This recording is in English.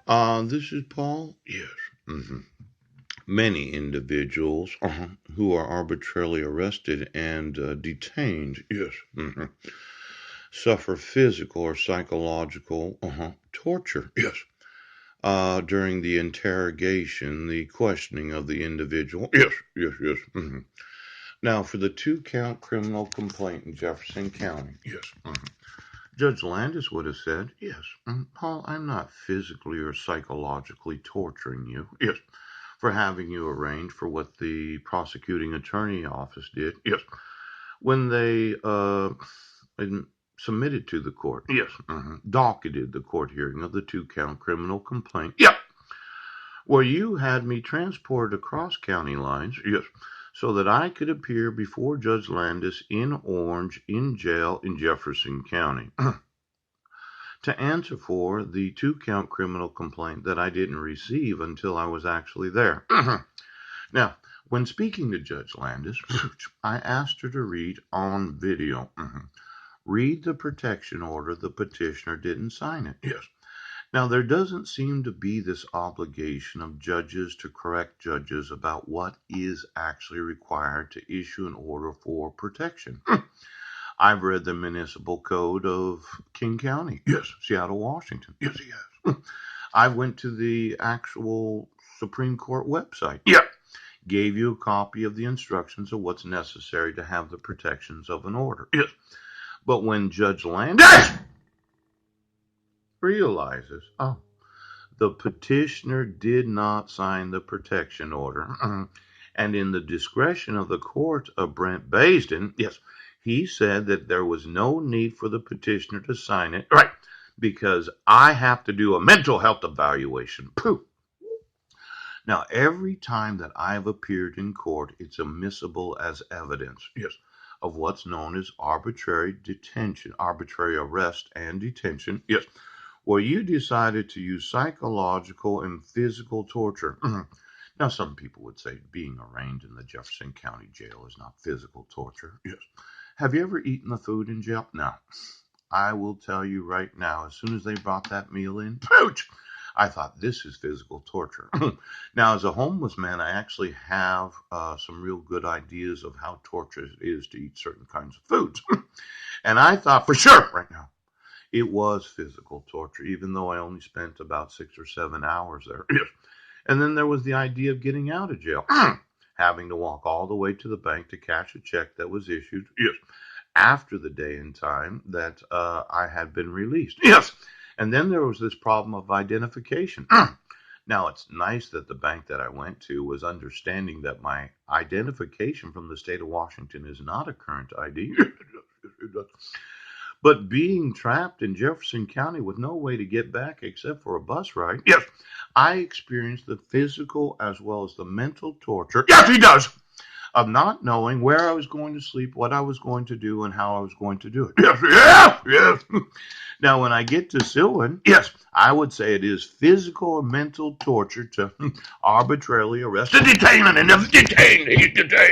This is Paul. Yes. Many individuals who are arbitrarily arrested and detained, yes, suffer physical or psychological torture, yes, during the interrogation, the questioning of the individual, yes, yes, yes. Now, for the two-count criminal complaint in Jefferson County, yes, Judge Landis would have said, yes, Paul, I'm not physically or psychologically torturing you, yes, for having you arrange for what the prosecuting attorney office did, yes, when they submitted to the court, yes, docketed the court hearing of the two-count criminal complaint, yep, where you had me transported across county lines, yes, so that I could appear before Judge Landis in Orange in jail in Jefferson County to answer for the two-count criminal complaint that I didn't receive until I was actually there. Now, when speaking to Judge Landis, I asked her to read on video. Read the protection order. The petitioner didn't sign it. Yes. Now, there doesn't seem to be this obligation of judges to correct judges about what is actually required to issue an order for protection. I've read the municipal code of King County. Yes. Seattle, Washington. Yes, he has. I went to the actual Supreme Court website. Yeah. Gave you a copy of the instructions of what's necessary to have the protections of an order. Yes. But when Judge Landis realizes, the petitioner did not sign the protection order, and in the discretion of the court of Brent Baisden, yes, he said that there was no need for the petitioner to sign it, right, because I have to do a mental health evaluation. Pooh. Now, every time that I've appeared in court, it's admissible as evidence, yes, of what's known as arbitrary detention, arbitrary arrest and detention, yes, where you decided to use psychological and physical torture. Now, some people would say being arraigned in the Jefferson County Jail is not physical torture. Yes. Have you ever eaten the food in jail? No. I will tell you right now, as soon as they brought that meal in, pooch, I thought, this is physical torture. Now, as a homeless man, I actually have some real good ideas of how torturous it is to eat certain kinds of foods. And I thought for sure right now, it was physical torture, even though I only spent about 6 or 7 hours there. Yes. And then there was the idea of getting out of jail, having to walk all the way to the bank to cash a check that was issued. Yes. After the day and time that I had been released. Yes. And then there was this problem of identification. Now, it's nice that the bank that I went to was understanding that my identification from the state of Washington is not a current ID. But being trapped in Jefferson County with no way to get back except for a bus ride, yes, I experienced the physical as well as the mental torture. Yes, he does. Of not knowing where I was going to sleep, what I was going to do, and how I was going to do it. Yes, yes, yes. Now, when I get to Sylvan, yes, I would say it is physical or mental torture to arbitrarily arrest and detain and detain.